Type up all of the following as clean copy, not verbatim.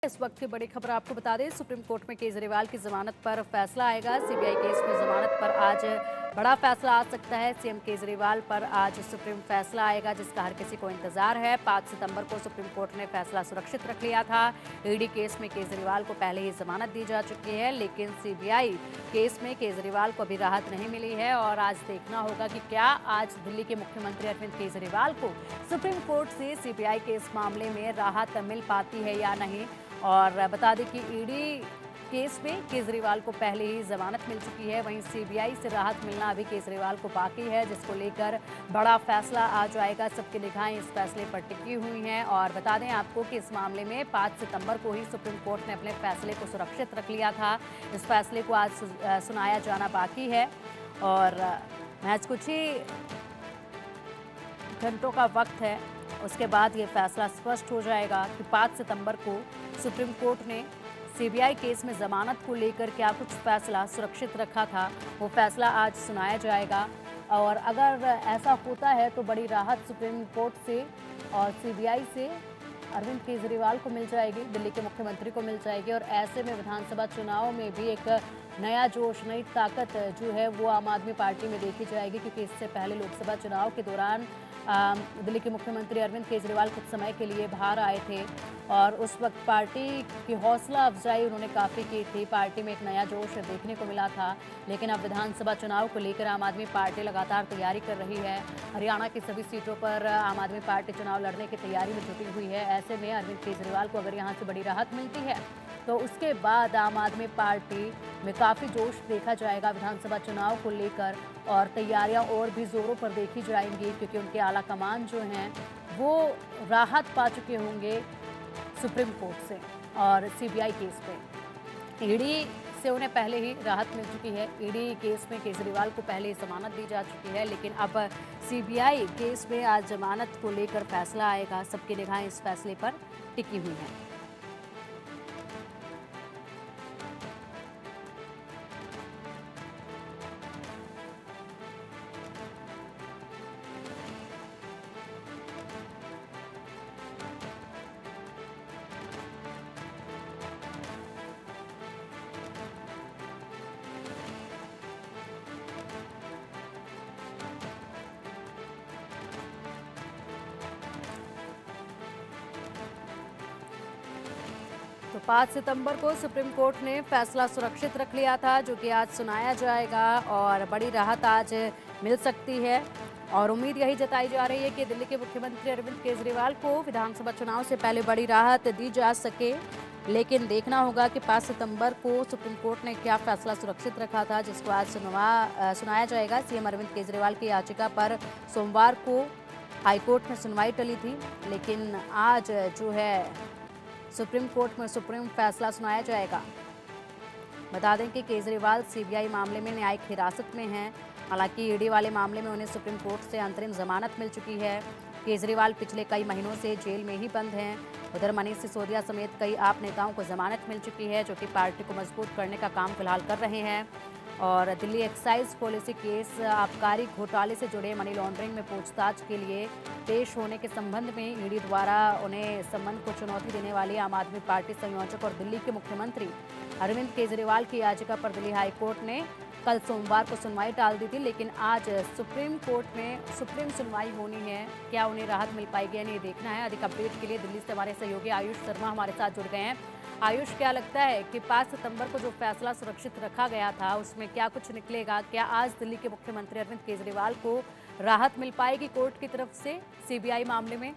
इस वक्त की बड़ी खबर आपको बता दें, सुप्रीम कोर्ट में केजरीवाल की जमानत पर फैसला आएगा। सीबीआई केस में जमानत पर आज बड़ा फैसला आ सकता है। सीएम केजरीवाल पर आज सुप्रीम फैसला आएगा, जिसका हर किसी को इंतजार है। 5 सितंबर को सुप्रीम कोर्ट ने फैसला सुरक्षित रख लिया था। ईडी केस में केजरीवाल को पहले ही जमानत दी जा चुकी है, लेकिन सीबीआई केस में केजरीवाल को अभी राहत नहीं मिली है। और आज देखना होगा कि क्या आज दिल्ली के मुख्यमंत्री अरविंद केजरीवाल को सुप्रीम कोर्ट से सीबीआई के इस मामले में राहत मिल पाती है या नहीं। और बता दें कि ईडी केस में केजरीवाल को पहले ही जमानत मिल चुकी है, वहीं सीबीआई से राहत मिलना अभी केजरीवाल को बाकी है, जिसको लेकर बड़ा फैसला आ जाएगा। सबकी निगाहें इस फैसले पर टिकी हुई हैं। और बता दें आपको कि इस मामले में 5 सितंबर को ही सुप्रीम कोर्ट ने अपने फैसले को सुरक्षित रख लिया था। इस फैसले को आज सुनाया जाना बाकी है और महज कुछ ही घंटों का वक्त है, उसके बाद ये फैसला स्पष्ट हो जाएगा कि 5 सितंबर को सुप्रीम कोर्ट ने सीबीआई केस में जमानत को लेकर क्या कुछ फैसला सुरक्षित रखा था। वो फैसला आज सुनाया जाएगा और अगर ऐसा होता है तो बड़ी राहत सुप्रीम कोर्ट से और सीबीआई से अरविंद केजरीवाल को मिल जाएगी, दिल्ली के मुख्यमंत्री को मिल जाएगी। और ऐसे में विधानसभा चुनाव में भी एक नया जोश, नई ताकत जो है वो आम आदमी पार्टी में देखी जाएगी, क्योंकि इससे पहले लोकसभा चुनाव के दौरान दिल्ली के मुख्यमंत्री अरविंद केजरीवाल कुछ समय के लिए बाहर आए थे और उस वक्त पार्टी की हौसला अफजाई उन्होंने काफ़ी की थी। पार्टी में एक नया जोश देखने को मिला था, लेकिन अब विधानसभा चुनाव को लेकर आम आदमी पार्टी लगातार तैयारी कर रही है। हरियाणा की सभी सीटों पर आम आदमी पार्टी चुनाव लड़ने की तैयारी में जुटी हुई है। ऐसे में अरविंद केजरीवाल को अगर यहाँ से बड़ी राहत मिलती है तो उसके बाद आम आदमी पार्टी में काफ़ी जोश देखा जाएगा विधानसभा चुनाव को लेकर और तैयारियां और भी जोरों पर देखी जाएंगी, क्योंकि उनके आला कमान जो हैं वो राहत पा चुके होंगे सुप्रीम कोर्ट से और सीबीआई केस पे। ईडी से उन्हें पहले ही राहत मिल चुकी है। ईडी केस में केजरीवाल को पहले ही जमानत दी जा चुकी है, लेकिन अब सीबीआई केस में आज जमानत को लेकर फैसला आएगा। सबकी निगाहें इस फैसले पर टिकी हुई हैं। तो 5 सितंबर को सुप्रीम कोर्ट ने फैसला सुरक्षित रख लिया था, जो कि आज सुनाया जाएगा और बड़ी राहत आज मिल सकती है। और उम्मीद यही जताई जा रही है कि दिल्ली के मुख्यमंत्री अरविंद केजरीवाल को विधानसभा चुनाव से पहले बड़ी राहत दी जा सके, लेकिन देखना होगा कि 5 सितंबर को सुप्रीम कोर्ट ने क्या फैसला सुरक्षित रखा था, जिसको आज सुनाया जाएगा। सीएम अरविंद केजरीवाल की याचिका पर सोमवार को हाईकोर्ट में सुनवाई टली थी, लेकिन आज जो है सुप्रीम कोर्ट में सुप्रीम फैसला सुनाया जाएगा। बता दें कि केजरीवाल सीबीआई मामले में न्यायिक हिरासत में हैं। हालांकि ईडी वाले मामले में उन्हें सुप्रीम कोर्ट से अंतरिम जमानत मिल चुकी है। केजरीवाल पिछले कई महीनों से जेल में ही बंद हैं। उधर मनीष सिसोदिया समेत कई आप नेताओं को जमानत मिल चुकी है, जो कि पार्टी को मजबूत करने का काम फिलहाल कर रहे हैं। और दिल्ली एक्साइज पॉलिसी केस आबकारी घोटाले से जुड़े मनी लॉन्ड्रिंग में पूछताछ के लिए पेश होने के संबंध में ईडी द्वारा उन्हें संबंध को चुनौती देने वाले आम आदमी पार्टी संयोजक और दिल्ली के मुख्यमंत्री अरविंद केजरीवाल की याचिका पर दिल्ली हाईकोर्ट ने कल सोमवार को सुनवाई टाल दी थी, लेकिन आज सुप्रीम कोर्ट में सुप्रीम सुनवाई होनी है। क्या उन्हें राहत मिल पाएगी या नहीं, देखना है। अधिक अपडेट के लिए दिल्ली से हमारे सहयोगी आयुष शर्मा हमारे साथ जुड़ गए हैं। आयुष, क्या लगता है कि 5 सितंबर को जो फैसला सुरक्षित रखा गया था उसमें क्या कुछ निकलेगा? क्या आज दिल्ली के मुख्यमंत्री अरविंद केजरीवाल को राहत मिल पाएगी कोर्ट की तरफ से सीबीआई मामले में?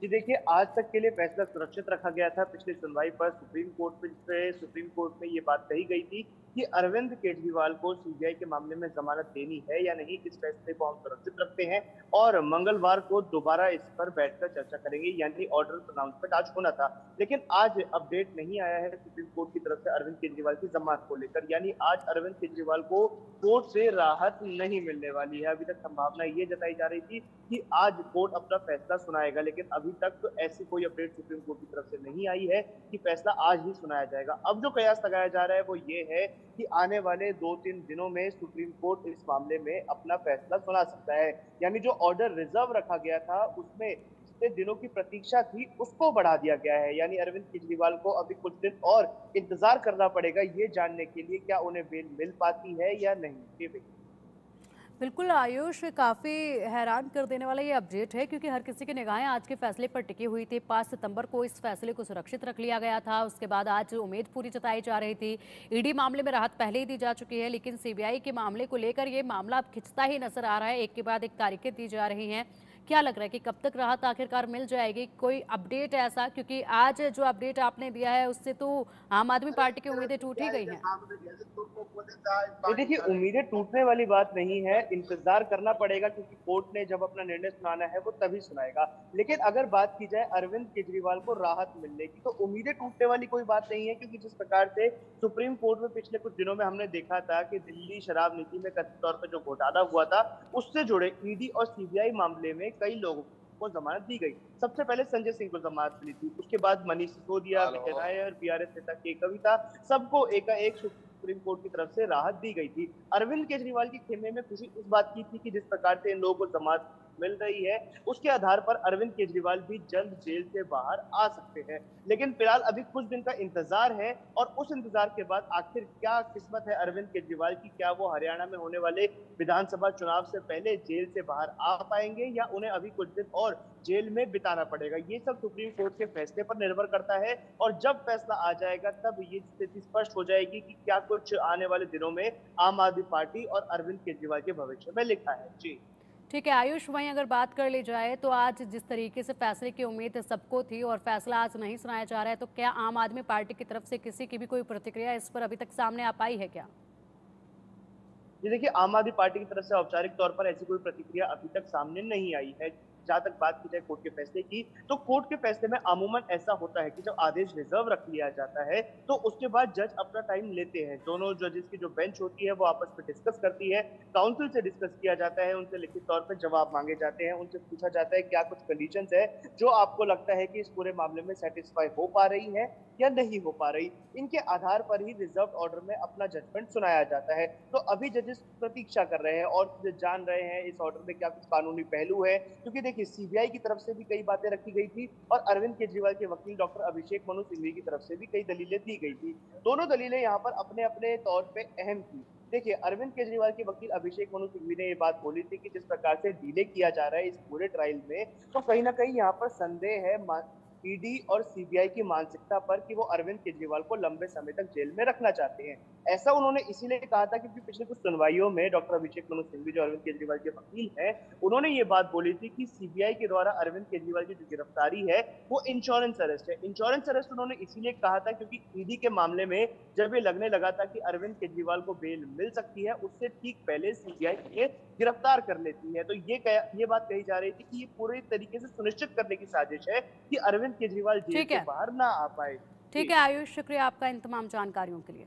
जी देखिए, आज तक के लिए फैसला सुरक्षित रखा गया था। पिछली सुनवाई पर सुप्रीम कोर्ट में ये बात कही गई थी कि अरविंद केजरीवाल को सीबीआई के मामले में जमानत देनी है या नहीं, इस फैसले को हम सुरक्षित रखते हैं और मंगलवार को दोबारा इस पर बैठकर चर्चा करेंगे, यानी ऑर्डर प्रोनाउंसमेंट आज होना था। लेकिन आज अपडेट नहीं आया है सुप्रीम कोर्ट की तरफ से अरविंद केजरीवाल की जमानत को लेकर, यानी आज अरविंद केजरीवाल को कोर्ट से राहत नहीं मिलने वाली है। अभी तक संभावना ये जताई जा रही थी कि आज कोर्ट अपना फैसला सुनाएगा, लेकिन अभी तक तो ऐसी कोई अपडेट सुप्रीम कोर्ट की तरफ से नहीं आई है कि फैसला आज ही सुनाया जाएगा। अब जो कयास लगाया जा रहा है वो ये है कि आने वाले 2-3 दिनों में सुप्रीम कोर्ट इस मामले में अपना फैसला सुना सकता है। यानी जो ऑर्डर रिजर्व रखा गया था उसमें जितने दिनों की प्रतीक्षा थी उसको बढ़ा दिया गया है। यानी अरविंद केजरीवाल को अभी कुछ दिन और इंतजार करना पड़ेगा ये जानने के लिए क्या उन्हें बेल मिल पाती है या नहीं। जी भैया। बिल्कुल आयुष, काफ़ी हैरान कर देने वाला ये अपडेट है क्योंकि हर किसी की निगाहें आज के फैसले पर टिकी हुई थी। 5 सितंबर को इस फैसले को सुरक्षित रख लिया गया था। उसके बाद आज उम्मीद पूरी जताई जा रही थी। ईडी मामले में राहत पहले ही दी जा चुकी है, लेकिन सीबीआई के मामले को लेकर ये मामला अब खिंचता ही नजर आ रहा है। एक के बाद एक तारीखें दी जा रही हैं। क्या लग रहा है कि कब तक राहत आखिरकार मिल जाएगी? कोई अपडेट ऐसा, क्योंकि आज जो अपडेट आपने दिया है उससे तो आम आदमी पार्टी की उम्मीदें टूट ही गई हैं। ये देखिए, उम्मीदें टूटने वाली बात नहीं है, इंतज़ार करना पड़ेगा क्योंकि कोर्ट ने जब अपना निर्णय सुनाना है वो तभी सुनाएगा। लेकिन अगर बात की जाए अरविंद केजरीवाल को राहत मिलने की, तो उम्मीदें टूटने वाली कोई बात नहीं है क्योंकि जिस प्रकार से सुप्रीम कोर्ट में पिछले कुछ दिनों में हमने देखा था कि दिल्ली शराब नीति में कथित तौर पे जो घोटाला हुआ था, उससे जुड़े ईडी और सीबीआई मामले में कई लोगों को ज़मानत दी गई। सबसे पहले संजय सिंह को ज़मानत मिली थी, उसके बाद मनीष सिसोदिया, विजय नायर, बीआरएस नेता के कविता, सबको एकाएक सुप्रीम कोर्ट की तरफ से राहत दी गई थी। अरविंद केजरीवाल के खेमे में खुशी इस बात की थी कि जिस प्रकार से इन लोगों को जमानत मिल रही है, उसके आधार पर अरविंद केजरीवाल भी जल्द जेल से बाहर आ सकते हैं। लेकिन फिलहाल अभी कुछ दिन का इंतजार है और उस इंतजार के बाद आखिर क्या किस्मत है अरविंद केजरीवाल की, क्या वो हरियाणा में होने वाले विधानसभा चुनाव से पहले जेल से बाहर आ पाएंगे या उन्हें अभी कुछ दिन और जेल में बिताना पड़ेगा। ये सब सुप्रीम कोर्ट के फैसले पर निर्भर करता है और जब फैसला आ जाएगा तब ये स्थिति स्पष्ट हो जाएगी कि क्या कुछ आने वाले दिनों में आम आदमी पार्टी और अरविंद केजरीवाल के भविष्य में लिखा है। जी। ठीक है आयुष, वहीं अगर बात कर ली जाए तो आज जिस तरीके से फैसले की उम्मीद सबको थी और फैसला आज नहीं सुनाया जा रहा है, तो क्या आम आदमी पार्टी की तरफ से किसी की भी कोई प्रतिक्रिया इस पर अभी तक सामने आ पाई है क्या? जी देखिए, आम आदमी पार्टी की तरफ से औपचारिक तौर पर ऐसी कोई प्रतिक्रिया अभी तक सामने नहीं आई है। जहाँ तक बात की जाए कोर्ट के फैसले की, तो कोर्ट के फैसले में अमूमन ऐसा होता है कि जब आदेश रिजर्व रख लिया जाता है, तो उसके बाद जज अपना टाइम लेते हैं। दोनों जजेस की जो बेंच होती है, वो आपस में डिस्कस करती है, काउंसिल से डिस्कस किया जाता है, उनसे लिखित तौर पे जवाब माँगे जाते हैं, उनसे पूछा जाता है क्या कुछ कंडीशंस है, जो आपको लगता है कि इस पूरे मामले में सैटिस्फाई हो पा रही है या नहीं हो पा रही। इनके आधार पर ही रिजर्व्ड ऑर्डर में अपना जजमेंट सुनाया जाता है। तो अभी जजेस प्रतीक्षा कर रहे हैं और जान रहे हैं इस ऑर्डर में क्या कुछ कानूनी पहलू है, क्योंकि देखिए सीबीआई की तरफ से भी कई बातें रखी गई थी और अरविंद केजरीवाल के वकील डॉक्टर अभिषेक मनु सिंघवी की तरफ से भी कई दलीलें दी गई थी। दोनों दलीलें यहाँ पर अपने अपने तौर पे अहम थी। देखिए, अरविंद केजरीवाल के वकील अभिषेक मनु सिंघवी ने ये बात बोली थी कि जिस प्रकार से डिले किया जा रहा है इस पूरे ट्रायल में, तो कहीं ना कहीं यहाँ पर संदेह है ईडी और सीबीआई की मानसिकता पर कि वो अरविंद केजरीवाल को लंबे समय तक जेल में रखना चाहते हैं। ऐसा उन्होंने इसीलिए कहा था क्योंकि पिछले कुछ सुनवाइयों में डॉक्टर अभिषेक मनु सिंघवी जो अरविंद केजरीवाल के वकील हैं, उन्होंने ये बात बोली थी कि सीबीआई के द्वारा अरविंद केजरीवाल की जो गिरफ्तारी है वो इंश्योरेंस अरेस्ट है। इंश्योरेंस अरेस्ट उन्होंने इसीलिए कहा था क्योंकि ईडी के मामले में जब ये लगने लगा था कि अरविंद केजरीवाल को बेल मिल सकती है, उससे ठीक पहले सीबीआई ये गिरफ्तार कर लेती है। तो ये बात कही जा रही थी कि ये पूरी तरीके से सुनिश्चित करने की साजिश है कि अरविंद केजरीवाल जेल ठीक से है। बाहर ना आ पाए। ठीक जी। है आयुष, शुक्रिया आपका इन तमाम जानकारियों के लिए।